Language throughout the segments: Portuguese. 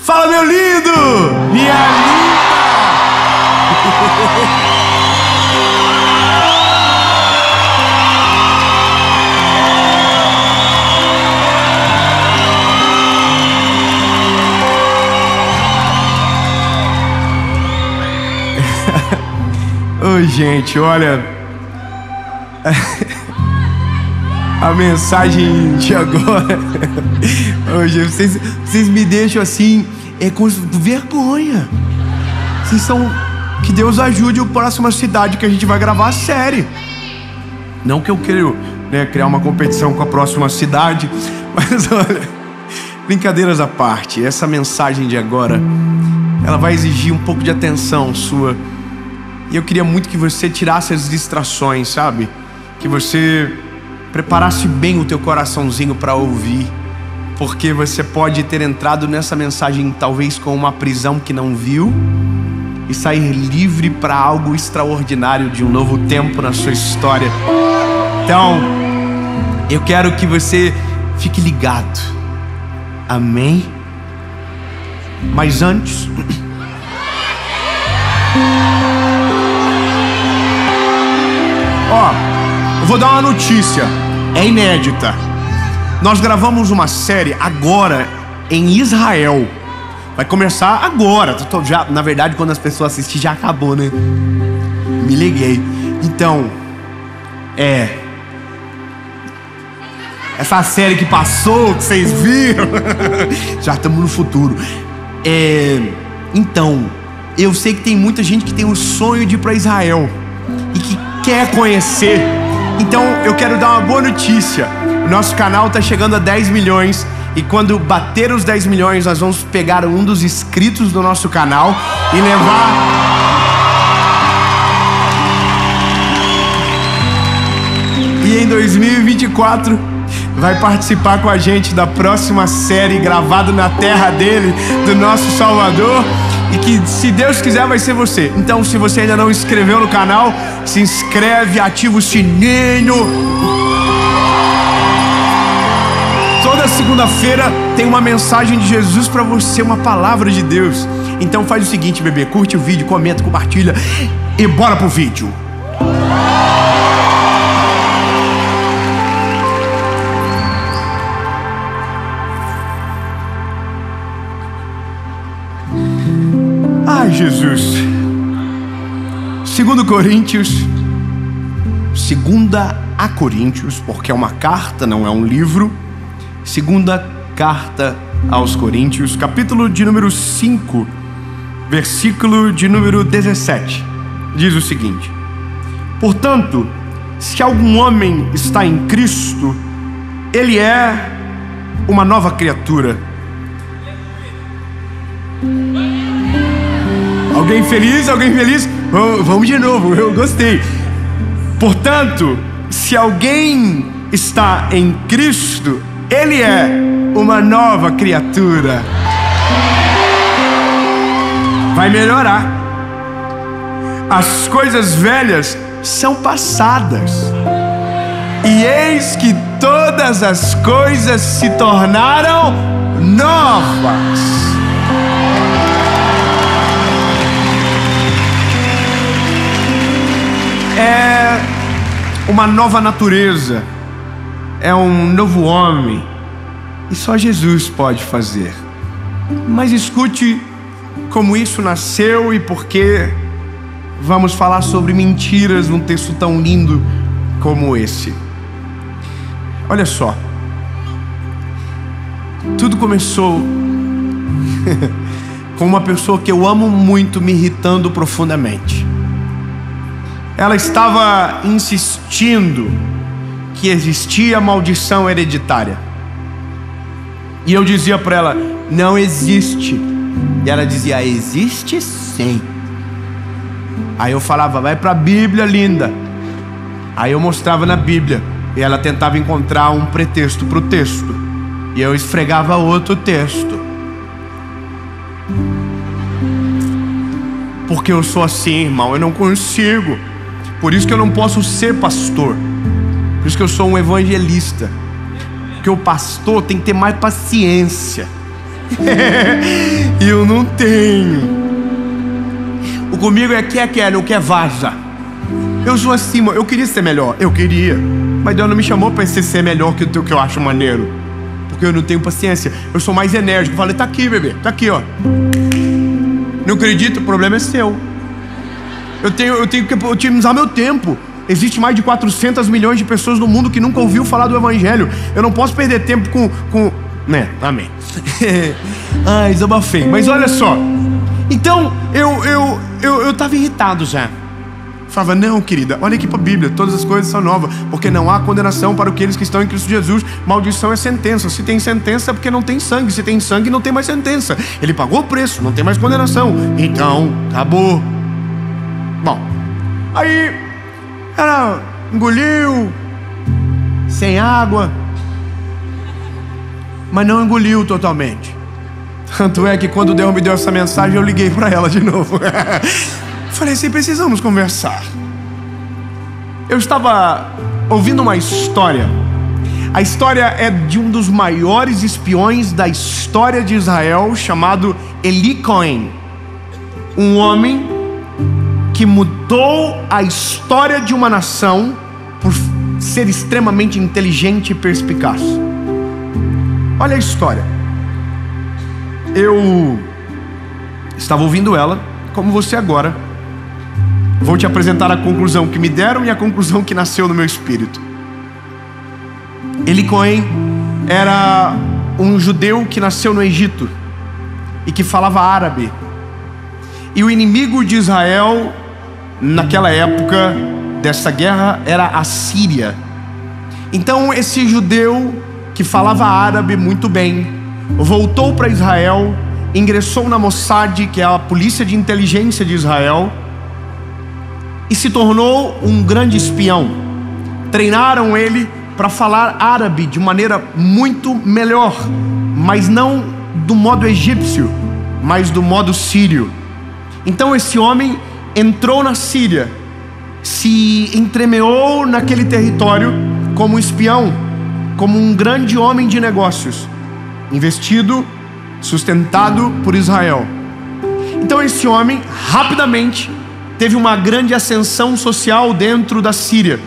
Fala, meu lindo! Minha linda! Oi, gente, olha, a mensagem de agora, hoje vocês me deixam assim, com vergonha. Vocês são, que Deus ajude a próxima cidade que a gente vai gravar a série. Não que eu quero, né, criar uma competição com a próxima cidade, mas olha, brincadeiras à parte, essa mensagem de agora, ela vai exigir um pouco de atenção sua. E eu queria muito que você tirasse as distrações, sabe? Que você preparasse bem o teu coraçãozinho para ouvir. Porque você pode ter entrado nessa mensagem talvez com uma prisão que não viu e sair livre para algo extraordinário de um novo tempo na sua história. Então, eu quero que você fique ligado. Amém? Mas antes... eu vou dar uma notícia, é inédita. Nós gravamos uma série agora em Israel. Vai começar agora. Já, na verdade, quando as pessoas assistirem, já acabou, né? Me liguei. Então, essa série que passou, que vocês viram, já estamos no futuro. Então, eu sei que tem muita gente que tem o sonho de ir para Israel e que quer conhecer. Então eu quero dar uma boa notícia. O nosso canal está chegando a 10 milhões. E quando bater os 10 milhões, nós vamos pegar um dos inscritos do nosso canal e levar... E em 2024 vai participar com a gente da próxima série gravada na terra dele, do nosso Salvador. E que, se Deus quiser, vai ser você. Então, se você ainda não se inscreveu no canal, se inscreve, ativa o sininho. Toda segunda-feira tem uma mensagem de Jesus para você, uma palavra de Deus. Então faz o seguinte, bebê, curte o vídeo, comenta, compartilha e bora pro vídeo. Ai, Jesus. 2 Coríntios, porque é uma carta, não é um livro. Segunda carta aos Coríntios, capítulo de número 5, versículo de número 17. Diz o seguinte: portanto, se algum homem está em Cristo, ele é uma nova criatura. Alguém feliz? Alguém feliz? Vamos de novo, eu gostei. Portanto, se alguém está em Cristo, ele é uma nova criatura. Vai melhorar. As coisas velhas são passadas, e eis que todas as coisas se tornaram novas. É uma nova natureza, é um novo homem, e só Jesus pode fazer. Mas escute como isso nasceu e por que vamos falar sobre mentiras num texto tão lindo como esse. Olha só, tudo começou com uma pessoa que eu amo muito me irritando profundamente. Ela estava insistindo que existia maldição hereditária. E eu dizia para ela, não existe. E ela dizia, existe sim. Aí eu falava, vai para a Bíblia, linda. Aí eu mostrava na Bíblia. E ela tentava encontrar um pretexto para o texto. E eu esfregava outro texto. Porque eu sou assim, irmão, eu não consigo. Por isso que eu não posso ser pastor. Por isso que eu sou um evangelista. Porque o pastor tem que ter mais paciência. Eu não tenho. O comigo é quer, não quer, vaza. Eu sou assim, eu queria ser melhor. Eu queria. Mas Deus não me chamou para ser melhor que o teu, que eu acho maneiro. Porque eu não tenho paciência. Eu sou mais enérgico. Eu falei, tá aqui, bebê. Tá aqui, ó. Não acredito, o problema é seu. Eu tenho que otimizar meu tempo. Existe mais de 400 milhões de pessoas no mundo que nunca ouviu falar do Evangelho. Eu não posso perder tempo com... Né? Amém. Ai, desabafei. Mas olha só. Então, eu tava irritado já. Falava, não, querida, olha aqui para a Bíblia, todas as coisas são novas, porque não há condenação para aqueles que estão em Cristo Jesus. Maldição é sentença. Se tem sentença é porque não tem sangue. Se tem sangue não tem mais sentença. Ele pagou o preço, não tem mais condenação. Então, acabou. Bom, aí ela engoliu sem água, mas não engoliu totalmente. Tanto é que quando Deus me deu essa mensagem, eu liguei para ela de novo. Falei assim, precisamos conversar. Eu estava ouvindo uma história. A história é de um dos maiores espiões da história de Israel, chamado Eli Cohen. Um homem que mudou a história de uma nação por ser extremamente inteligente e perspicaz. Olha a história. Eu estava ouvindo ela, como você agora. Vou te apresentar a conclusão que me deram e a conclusão que nasceu no meu espírito. Eli Cohen era um judeu que nasceu no Egito e que falava árabe. E o inimigo de Israel, naquela época dessa guerra, era a Síria. Então esse judeu que falava árabe muito bem, voltou para Israel, ingressou na Mossad, que é a polícia de inteligência de Israel, e se tornou um grande espião. Treinaram ele para falar árabe de maneira muito melhor, mas não do modo egípcio, mas do modo sírio. Então esse homem entrou na Síria, se entremeou naquele território como espião, como um grande homem de negócios, investido, sustentado por Israel. Então esse homem rapidamente teve uma grande ascensão social dentro da Síria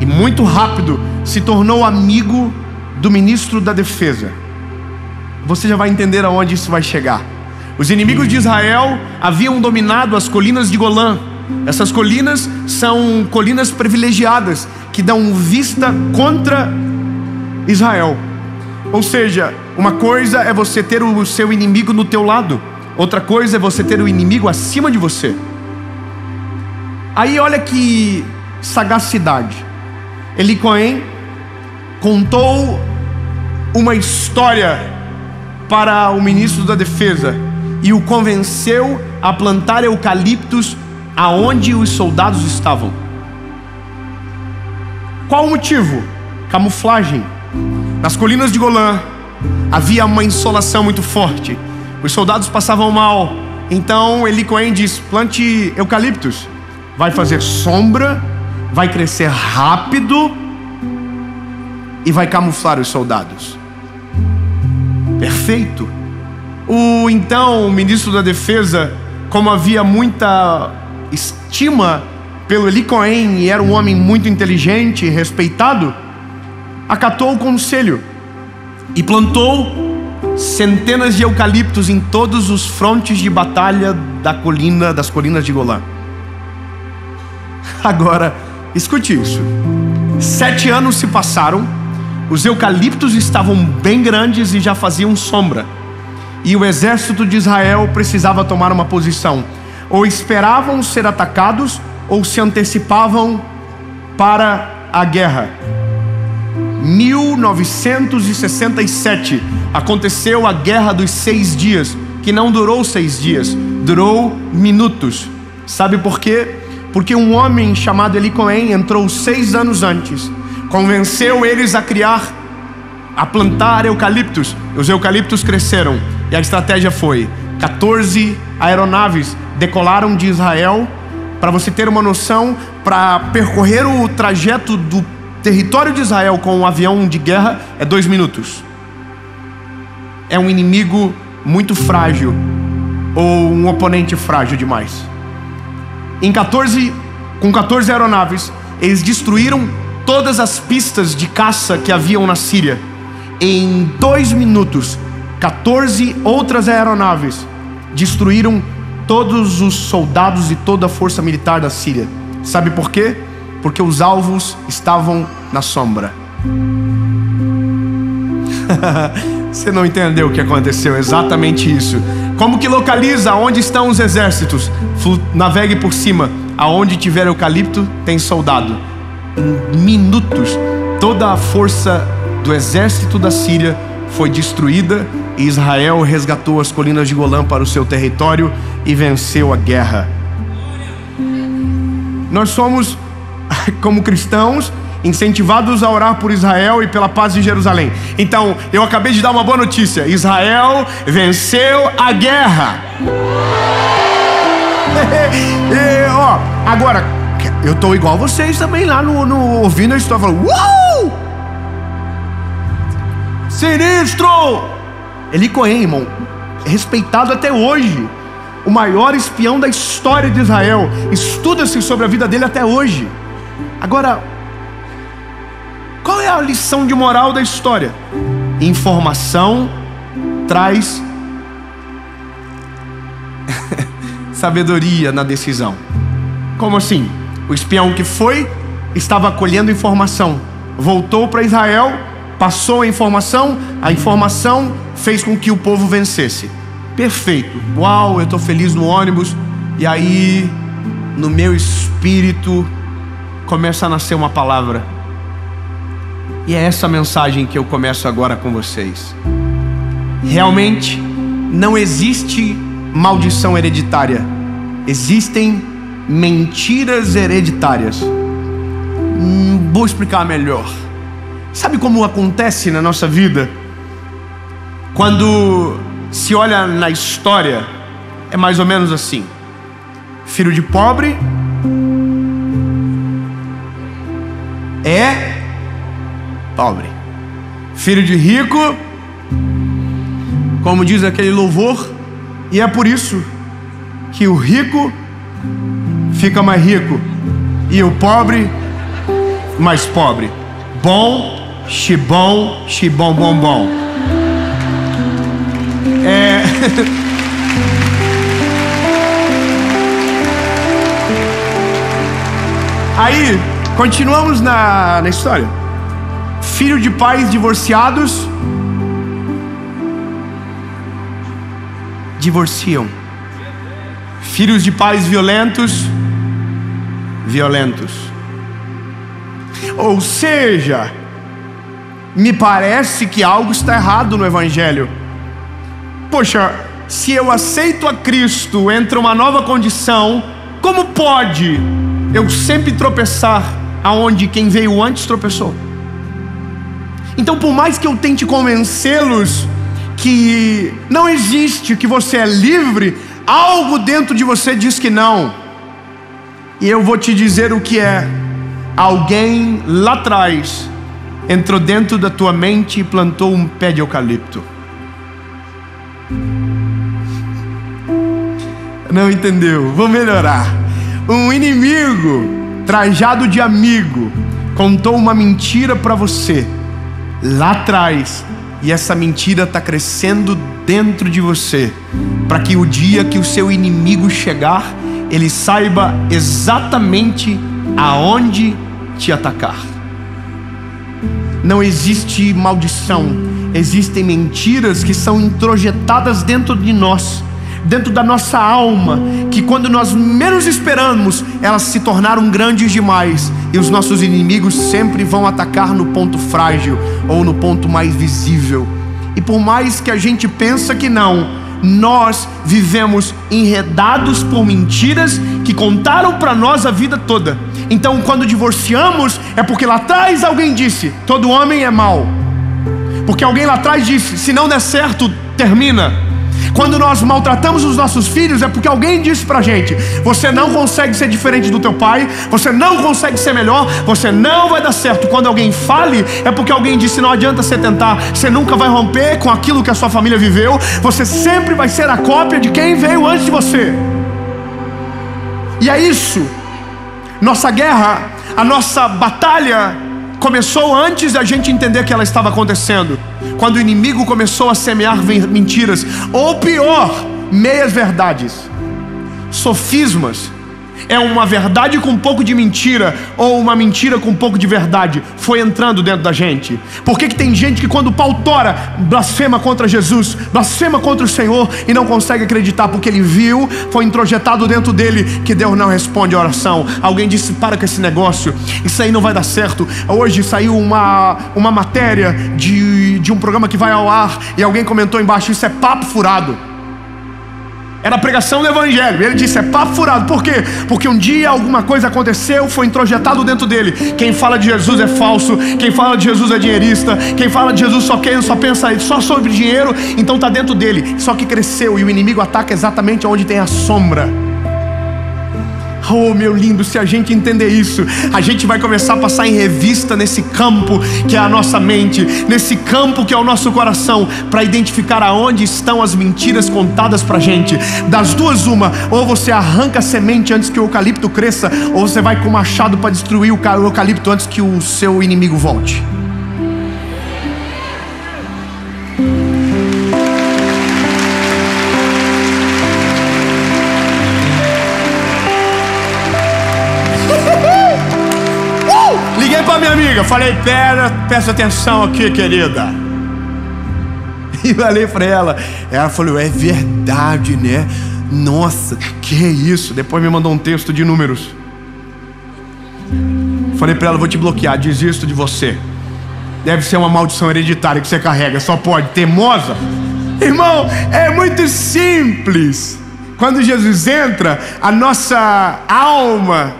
e muito rápido se tornou amigo do ministro da defesa. Você já vai entender aonde isso vai chegar. Os inimigos de Israel haviam dominado as colinas de Golã. Essas colinas são colinas privilegiadas que dão vista contra Israel. Ou seja, uma coisa é você ter o seu inimigo no teu lado, outra coisa é você ter o inimigo acima de você. Aí olha que sagacidade. Eli Cohen contou uma história para o ministro da defesa e o convenceu a plantar eucaliptos aonde os soldados estavam. Qual o motivo? Camuflagem. Nas colinas de Golã havia uma insolação muito forte. Os soldados passavam mal. Então Eli Cohen diz, plante eucaliptos. Vai fazer sombra, vai crescer rápido e vai camuflar os soldados. Perfeito. O ministro da defesa, como havia muita estima pelo Eli Cohen e era um homem muito inteligente e respeitado, acatou o conselho e plantou centenas de eucaliptos em todos os frontes de batalha das colinas de Golã. Agora, escute isso. 7 anos se passaram, os eucaliptos estavam bem grandes e já faziam sombra. E o exército de Israel precisava tomar uma posição. Ou esperavam ser atacados, ou se antecipavam para a guerra. 1967 aconteceu a Guerra dos 6 Dias, que não durou 6 dias, durou minutos. Sabe por quê? Porque um homem chamado Eli Cohen entrou 6 anos antes, convenceu eles a plantar eucaliptos. Os eucaliptos cresceram e a estratégia foi: 14 aeronaves decolaram de Israel. Para você ter uma noção, para percorrer o trajeto do território de Israel com um avião de guerra é 2 minutos. É um inimigo muito frágil ou um oponente frágil demais. Com 14 aeronaves, eles destruíram todas as pistas de caça que haviam na Síria. Em 2 minutos, 14 outras aeronaves destruíram todos os soldados e toda a força militar da Síria. Sabe por quê? Porque os alvos estavam na sombra. Você não entendeu o que aconteceu, exatamente isso. Como que localiza onde estão os exércitos? Navegue por cima. Aonde tiver eucalipto, tem soldado. Em minutos, toda a força do exército da Síria foi destruída e Israel resgatou as colinas de Golã para o seu território e venceu a guerra. Nós somos, como cristãos, incentivados a orar por Israel e pela paz de Jerusalém. Então, eu acabei de dar uma boa notícia: Israel venceu a guerra. Agora, eu estou igual vocês também lá no ouvindo a história, falando: uau! Sinistro! Eli Cohen, irmão, é respeitado até hoje, o maior espião da história de Israel. Estuda-se sobre a vida dele até hoje. Agora, qual é a lição de moral da história? Informação traz sabedoria na decisão. Como assim? O espião que foi, estava colhendo informação, voltou para Israel, passou a informação fez com que o povo vencesse. Perfeito. Uau, eu estou feliz no ônibus. E aí, no meu espírito, começa a nascer uma palavra. E é essa mensagem que eu começo agora com vocês. Realmente, não existe maldição hereditária. Existem mentiras hereditárias. Vou explicar melhor. Sabe como acontece na nossa vida? Quando se olha na história, é mais ou menos assim: filho de pobre é pobre, filho de rico, como diz aquele louvor, e é por isso que o rico fica mais rico e o pobre mais pobre. Bom, xibom, xibom, bom, bom. Aí, continuamos na história. Filho de pais divorciados divorciam. Filhos de pais violentos. Ou seja, me parece que algo está errado no Evangelho. Poxa, se eu aceito a Cristo, entra uma nova condição, como pode eu sempre tropeçar aonde quem veio antes tropeçou? Então, por mais que eu tente convencê-los que não existe, que você é livre, algo dentro de você diz que não. E eu vou te dizer o que é. Alguém lá atrás entrou dentro da tua mente e plantou um pé de eucalipto. Não entendeu? Vou melhorar. Um inimigo trajado de amigo contou uma mentira para você lá atrás, e essa mentira está crescendo dentro de você, para que o dia que o seu inimigo chegar, ele saiba exatamente aonde te atacar. Não existe maldição, existem mentiras que são introjetadas dentro de nós, dentro da nossa alma, que quando nós menos esperamos, elas se tornaram grandes demais, e os nossos inimigos sempre vão atacar no ponto frágil ou no ponto mais visível. E por mais que a gente pense que não, nós vivemos enredados por mentiras que contaram para nós a vida toda. Então, quando divorciamos, é porque lá atrás alguém disse: todo homem é mau. Porque alguém lá atrás disse: se não der certo, termina. Quando nós maltratamos os nossos filhos, é porque alguém disse pra gente: você não consegue ser diferente do teu pai, você não consegue ser melhor, você não vai dar certo. Quando alguém fale, é porque alguém disse: não adianta você tentar, você nunca vai romper com aquilo que a sua família viveu, você sempre vai ser a cópia de quem veio antes de você. E é isso. Nossa guerra, a nossa batalha começou antes da gente entender que ela estava acontecendo, quando o inimigo começou a semear mentiras, ou pior, meias verdades, sofismas. É uma verdade com um pouco de mentira, ou uma mentira com um pouco de verdade. Foi entrando dentro da gente. Por que tem gente que quando o pau tora, blasfema contra Jesus, blasfema contra o Senhor, e não consegue acreditar? Porque ele viu, foi introjetado dentro dele que Deus não responde a oração. Alguém disse: para com esse negócio, isso aí não vai dar certo. Hoje saiu uma matéria de um programa que vai ao ar, e alguém comentou embaixo: isso é papo furado. Era a pregação do evangelho. Ele disse: é papo furado. Por quê? Porque um dia alguma coisa aconteceu, foi introjetado dentro dele. Quem fala de Jesus é falso, quem fala de Jesus é dinheirista, quem fala de Jesus só pensa só sobre dinheiro. Então está dentro dele. Só que cresceu, e o inimigo ataca exatamente onde tem a sombra. Oh, meu lindo, se a gente entender isso, a gente vai começar a passar em revista nesse campo que é a nossa mente, nesse campo que é o nosso coração, para identificar aonde estão as mentiras contadas pra gente. Das duas, uma: ou você arranca a semente antes que o eucalipto cresça, ou você vai com o machado para destruir o eucalipto antes que o seu inimigo volte. Liguei pra minha amiga, falei: presta atenção aqui, querida. E falei pra ela. Ela falou: é verdade, né? Nossa, que é isso? Depois me mandou um texto de números. Falei pra ela: vou te bloquear, desisto de você. Deve ser uma maldição hereditária que você carrega, só pode. Teimosa. Irmão, é muito simples. Quando Jesus entra, a nossa alma,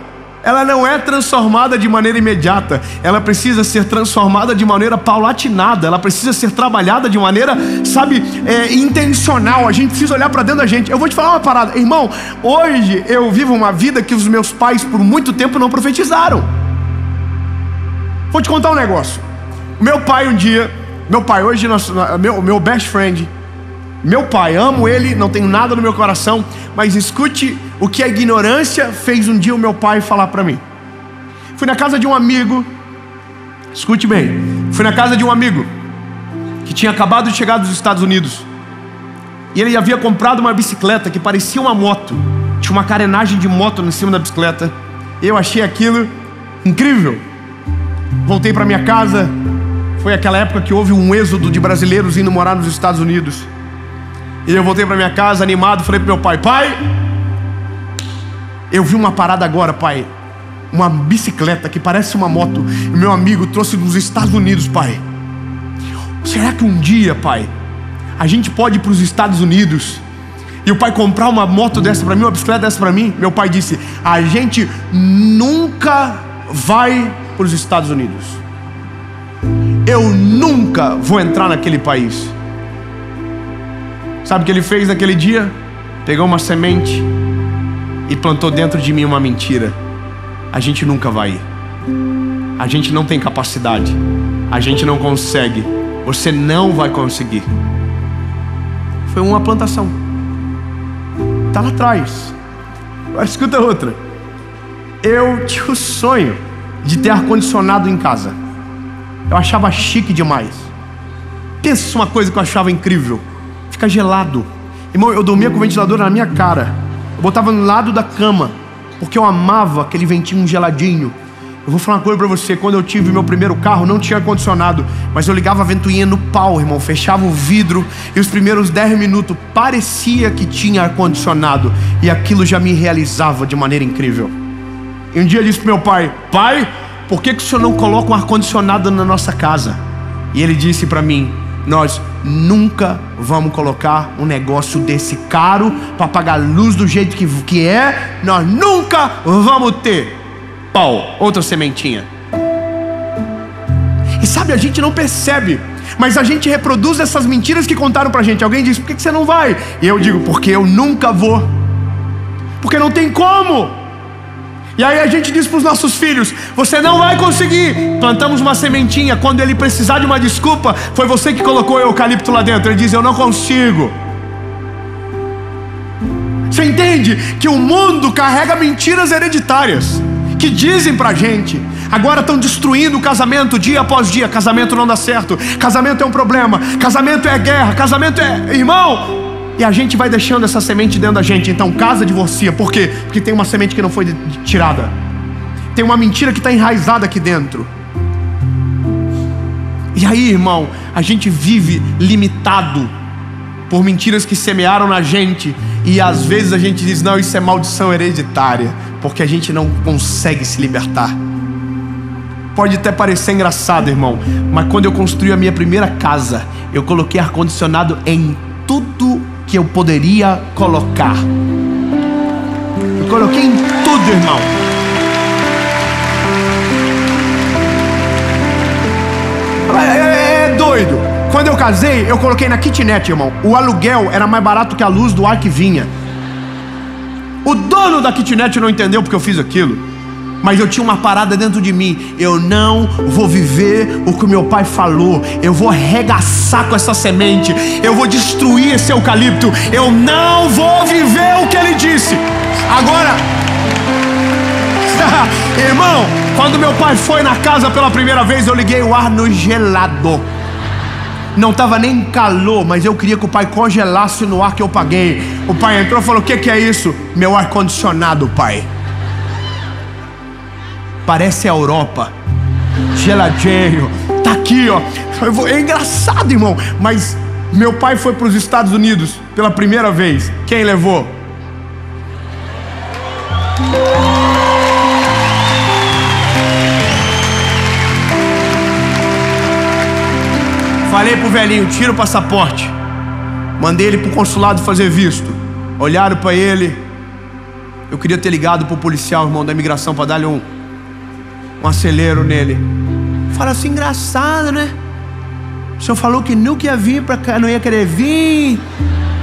ela não é transformada de maneira imediata. Ela precisa ser transformada de maneira paulatinada. Ela precisa ser trabalhada de maneira, intencional. A gente precisa olhar para dentro da gente. Eu vou te falar uma parada, irmão. Hoje eu vivo uma vida que os meus pais por muito tempo não profetizaram. Vou te contar um negócio. Meu pai hoje, meu best friend, meu pai, amo ele, não tenho nada no meu coração, mas escute o que a ignorância fez um dia o meu pai falar para mim. Fui na casa de um amigo, escute bem, fui na casa de um amigo que tinha acabado de chegar dos Estados Unidos, e ele havia comprado uma bicicleta que parecia uma moto, tinha uma carenagem de moto em cima da bicicleta. Eu achei aquilo incrível. Voltei para minha casa. Foi aquela época que houve um êxodo de brasileiros indo morar nos Estados Unidos. E eu voltei para minha casa animado, falei pro meu pai: pai, eu vi uma parada agora, pai. Uma bicicleta que parece uma moto. E meu amigo trouxe dos Estados Unidos, pai. Será que um dia, pai, a gente pode ir para os Estados Unidos e o pai comprar uma moto dessa para mim, uma bicicleta dessa para mim? Meu pai disse: a gente nunca vai para os Estados Unidos. Eu nunca vou entrar naquele país. Sabe o que ele fez naquele dia? Pegou uma semente e plantou dentro de mim uma mentira. A gente nunca vai ir. A gente não tem capacidade. A gente não consegue. Você não vai conseguir. Foi uma plantação. Está lá atrás. Agora escuta outra. Eu tinha o sonho de ter ar-condicionado em casa. Eu achava chique demais. Pensa uma coisa que eu achava incrível: fica gelado. Irmão, eu dormia com o ventilador na minha cara. Eu botava no lado da cama, porque eu amava aquele ventinho geladinho. Eu vou falar uma coisa pra você: quando eu tive meu primeiro carro, não tinha ar-condicionado, mas eu ligava a ventoinha no pau, irmão. Fechava o vidro e os primeiros 10 minutos parecia que tinha ar-condicionado. E aquilo já me realizava de maneira incrível. E um dia eu disse pro meu pai: pai, por que o senhor não coloca um ar-condicionado na nossa casa? E ele disse pra mim: nós nunca vamos colocar um negócio desse caro para pagar luz do jeito que é. Nós nunca vamos ter. Pau, outra sementinha. E sabe, a gente não percebe, Mas a gente reproduz essas mentiras que contaram pra gente. Alguém diz: por que você não vai? E eu digo: porque eu nunca vou. Porque não tem como. E aí a gente diz para os nossos filhos: você não vai conseguir. Plantamos uma sementinha, quando ele precisar de uma desculpa: foi você que colocou o eucalipto lá dentro. Ele diz: eu não consigo. Você entende que o mundo carrega mentiras hereditárias que dizem pra gente. Agora estão destruindo o casamento dia após dia. Casamento não dá certo, casamento é um problema, casamento é guerra, casamento é... Irmão, e a gente vai deixando essa semente dentro da gente. Então casa, divorcia. Por quê? Porque tem uma semente que não foi tirada. Tem uma mentira que está enraizada aqui dentro. E aí, irmão, a gente vive limitado por mentiras que semearam na gente. E às vezes a gente diz: não, isso é maldição hereditária, porque a gente não consegue se libertar. Pode até parecer engraçado, irmão, mas quando eu construí a minha primeira casa, eu coloquei ar-condicionado em tudo que eu poderia colocar. Eu coloquei em tudo, irmão. É doido. Quando eu casei, eu coloquei na kitnet, irmão. O aluguel era mais barato que a luz do ar que vinha. O dono da kitnet não entendeu porque eu fiz aquilo, mas eu tinha uma parada dentro de mim: eu não vou viver o que meu pai falou. Eu vou arregaçar com essa semente. Eu vou destruir esse eucalipto. Eu não vou viver o que ele disse. Agora, irmão, quando meu pai foi na casa pela primeira vez, eu liguei o ar no gelado. Não estava nem calor, mas eu queria que o pai congelasse no ar que eu paguei. O pai entrou e falou: o que é isso? Meu ar-condicionado, pai. Parece a Europa, geladinho, tá aqui, ó. É engraçado, irmão, mas meu pai foi para os Estados Unidos pela primeira vez. Quem levou? Falei pro velhinho: tira o passaporte. Mandei ele pro consulado fazer visto. Olharam para ele. Eu queria ter ligado pro policial, irmão, da imigração, para dar-lhe um acelero nele. Fala assim: engraçado, né? O senhor falou que nunca ia vir pra cá, não ia querer vir,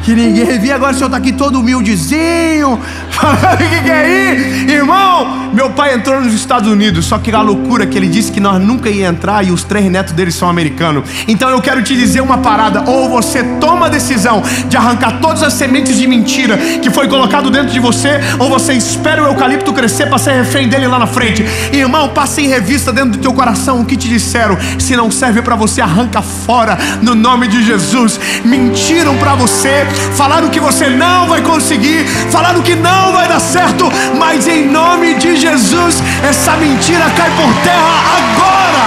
que ninguém via. Agora o senhor tá aqui todo humildezinho. Falando: o que é isso? Irmão, meu pai entrou nos Estados Unidos. Só que a loucura que ele disse que nós nunca ia entrar, e os 3 netos dele são americanos. Então eu quero te dizer uma parada: ou você toma a decisão de arrancar todas as sementes de mentira que foi colocado dentro de você, ou você espera o eucalipto crescer para ser refém dele lá na frente. Irmão, passe em revista dentro do teu coração o que te disseram. Se não serve para você, arranca fora no nome de Jesus. Mentiram para você, falaram que você não vai conseguir, falaram que não vai dar certo, mas em nome de Jesus, essa mentira cai por terra agora.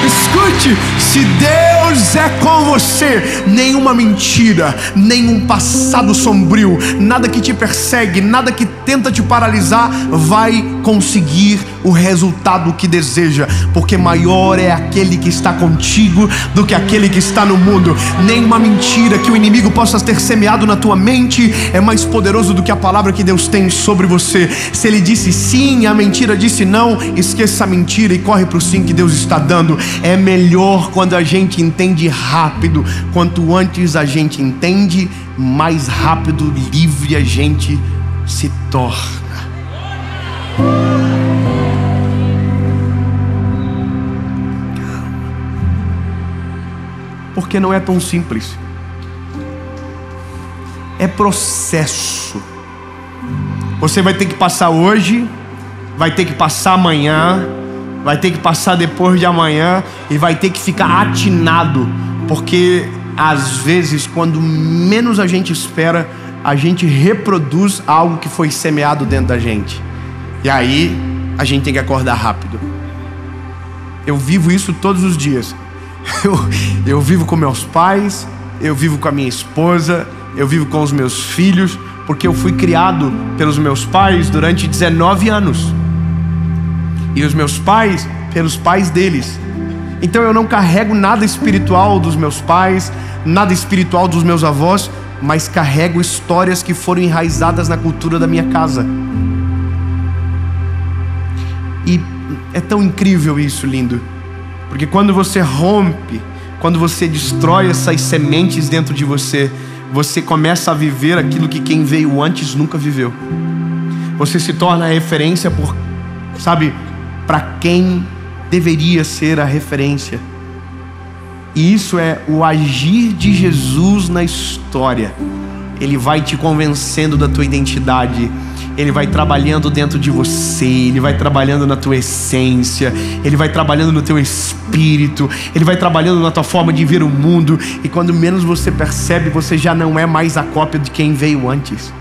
Escute, se Deus é com você, nenhuma mentira, nenhum passado sombrio, nada que te persegue, nada que tenta te paralisar vai conseguir o resultado que deseja, porque maior é aquele que está contigo do que aquele que está no mundo. Nenhuma mentira que o inimigo possa ter semeado na tua mente é mais poderoso do que a palavra que Deus tem sobre você. Se ele disse sim e a mentira disse não, esqueça a mentira e corre para o sim que Deus está dando. É melhor quando a gente entende rápido. Quanto antes a gente entende, mais rápido livre a gente se torna. Porque não é tão simples. É processo. Você vai ter que passar hoje, vai ter que passar amanhã, vai ter que passar depois de amanhã, e vai ter que ficar atinado. Porque às vezes, quando menos a gente espera, a gente reproduz algo que foi semeado dentro da gente. E aí a gente tem que acordar rápido. Eu vivo isso todos os dias. Eu vivo com meus pais, eu vivo com a minha esposa, eu vivo com os meus filhos, porque eu fui criado pelos meus pais durante 19 anos. E os meus pais pelos pais deles. Então eu não carrego nada espiritual dos meus pais, nada espiritual dos meus avós, mas carrego histórias que foram enraizadas na cultura da minha casa. E é tão incrível isso, lindo. Porque quando você rompe, quando você destrói essas sementes dentro de você, você começa a viver aquilo que quem veio antes nunca viveu. Você se torna a referência para quem deveria ser a referência. E isso é o agir de Jesus na história. Ele vai te convencendo da tua identidade. Ele vai trabalhando dentro de você. Ele vai trabalhando na tua essência. Ele vai trabalhando no teu espírito. Ele vai trabalhando na tua forma de ver o mundo. E quando menos você percebe, você já não é mais a cópia de quem veio antes.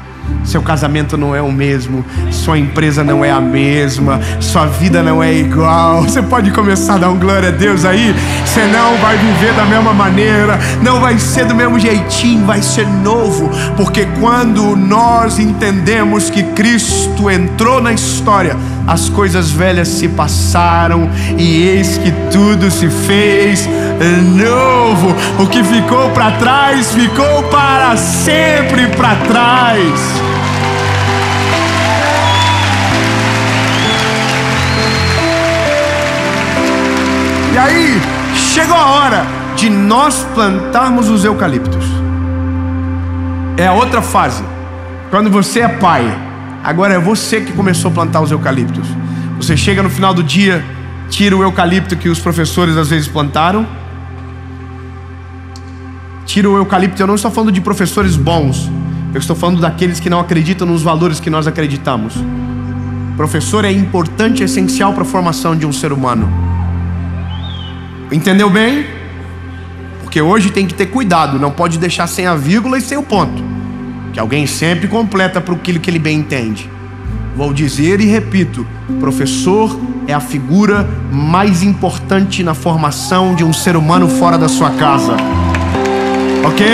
Seu casamento não é o mesmo, sua empresa não é a mesma, sua vida não é igual. Você pode começar a dar um glória a Deus aí. Você não vai viver da mesma maneira, não vai ser do mesmo jeitinho, vai ser novo. Porque quando nós entendemos que Cristo entrou na história, as coisas velhas se passaram e eis que tudo se fez novo. O que ficou para trás, ficou para sempre para trás. E aí, chegou a hora de nós plantarmos os eucaliptos. É a outra fase. Quando você é pai, agora é você que começou a plantar os eucaliptos. Você chega no final do dia, tira o eucalipto que os professores às vezes plantaram. Tira o eucalipto. Eu não estou falando de professores bons, eu estou falando daqueles que não acreditam nos valores que nós acreditamos. Professor é importante, é essencial para a formação de um ser humano. Entendeu bem? Porque hoje tem que ter cuidado, não pode deixar sem a vírgula e sem o ponto, que alguém sempre completa para aquilo que ele bem entende. Vou dizer e repito: professor é a figura mais importante na formação de um ser humano fora da sua casa. Ok?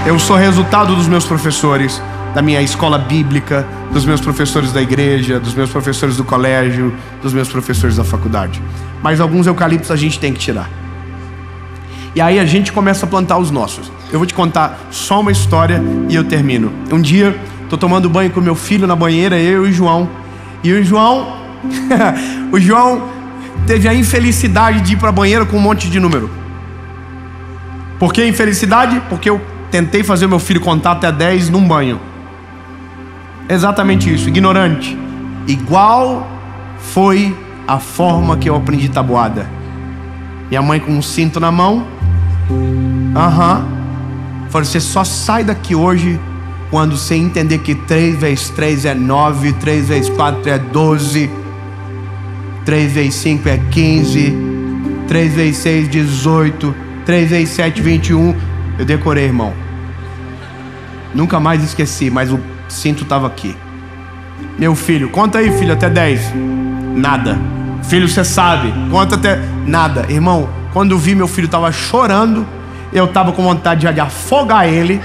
Eu sou resultado dos meus professores, da minha escola bíblica, dos meus professores da igreja, dos meus professores do colégio, dos meus professores da faculdade. Mas alguns eucaliptos a gente tem que tirar. E aí a gente começa a plantar os nossos. Eu vou te contar só uma história e eu termino. Um dia, tô tomando banho com meu filho na banheira, eu e o João. E o João, o João teve a infelicidade de ir para a banheira com um monte de número. Por que infelicidade? Porque eu tentei fazer o meu filho contar até 10 num banho. Exatamente isso, ignorante. Igual foi a forma que eu aprendi tabuada. Minha mãe com um cinto na mão. Falou: você só sai daqui hoje quando você entender que 3 vezes 3 é 9, 3 vezes 4 é 12, 3 vezes 5 é 15, 3 vezes 6 18, 3 vezes 7 21. Eu decorei, irmão. Nunca mais esqueci, mas o cinto estava aqui. Meu filho: conta aí, filho, até 10. Nada. Filho, você sabe, conta até... Nada. Irmão, quando eu vi, meu filho estava chorando. Eu estava com vontade de afogar ele.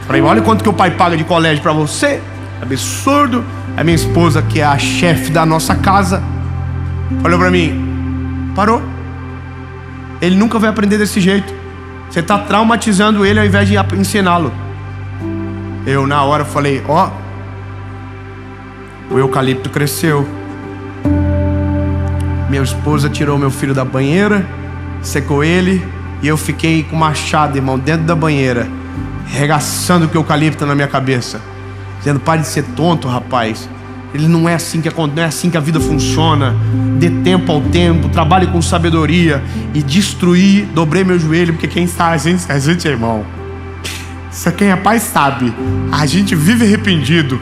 Falei: olha quanto que o pai paga de colégio para você. Absurdo. A minha esposa, que é a chefe da nossa casa, falou para mim: parou. Ele nunca vai aprender desse jeito. Você está traumatizando ele ao invés de ensiná-lo. Eu na hora falei: ó, o eucalipto cresceu. Minha esposa tirou meu filho da banheira, secou ele, e eu fiquei com o machado, irmão, dentro da banheira, regaçando com o eucalipto na minha cabeça, dizendo: pare de ser tonto, rapaz. Ele não é assim que acontece, não é assim que a vida funciona. Dê tempo ao tempo, trabalhe com sabedoria. E destruí, dobrei meu joelho, porque quem sabe, a gente é irmão. Quem é pai sabe, a gente vive arrependido.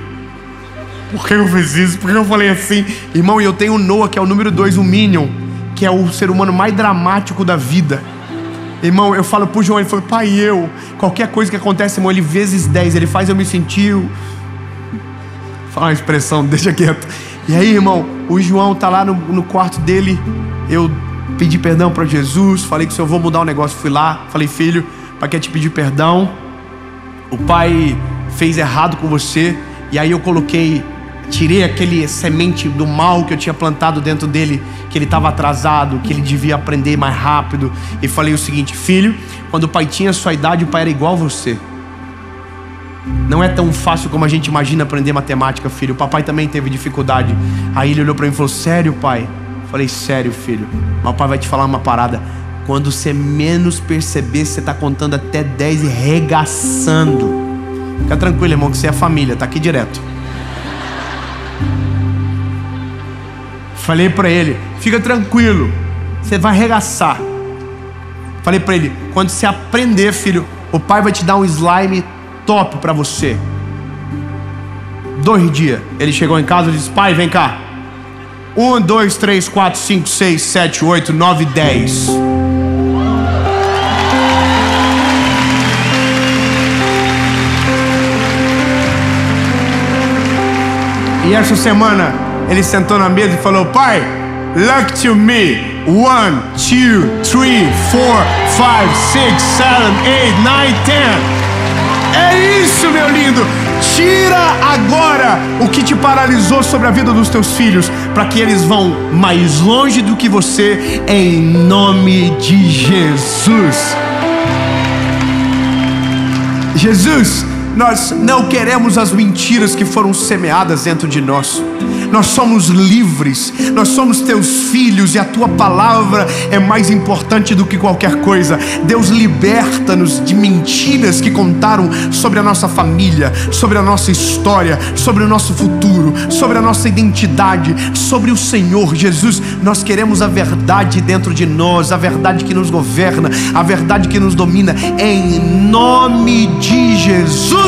Por que eu fiz isso? Por que eu falei assim? Irmão, e eu tenho o Noah, que é o número 2, o Minion, que é o ser humano mais dramático da vida. Irmão, eu falo pro João, ele falou: pai, qualquer coisa que acontece, irmão, ele vezes 10, ele faz eu me sentir... Fala uma expressão, deixa quieto. E aí, irmão, o João tá lá no quarto dele. Eu pedi perdão para Jesus, falei que se eu vou mudar o negócio, fui lá, falei: filho, pai quer te pedir perdão. O pai fez errado com você. E aí eu tirei aquele semente do mal que eu tinha plantado dentro dele, que ele estava atrasado, que ele devia aprender mais rápido. E falei o seguinte: filho, quando o pai tinha a sua idade, o pai era igual a você. Não é tão fácil como a gente imagina aprender matemática, filho. O papai também teve dificuldade. Aí ele olhou para mim e falou: sério, pai? Eu falei: sério, filho. Mas o pai vai te falar uma parada. Quando você menos perceber, você está contando até 10 e regaçando. Fica tranquilo, irmão, que você é família, tá aqui direto. Falei para ele: fica tranquilo, você vai arregaçar. Falei para ele: quando você aprender, filho, o pai vai te dar um slime top para você. 2 dias. Ele chegou em casa e disse: pai, vem cá. 1, 2, 3, 4, 5, 6, 7, 8, 9, 10. E essa semana ele sentou na mesa e falou: pai, look to me. 1, 2, 3, 4, 5, 6, 7, 8, 9, 10. É isso, meu lindo. Tira agora o que te paralisou sobre a vida dos teus filhos, para que eles vão mais longe do que você, em nome de Jesus. Jesus, nós não queremos as mentiras que foram semeadas dentro de nós. Nós somos livres, nós somos teus filhos e a tua palavra é mais importante do que qualquer coisa. Deus, liberta-nos de mentiras que contaram sobre a nossa família, sobre a nossa história, sobre o nosso futuro, sobre a nossa identidade, sobre o Senhor. Jesus, nós queremos a verdade dentro de nós, a verdade que nos governa, a verdade que nos domina, em nome de Jesus.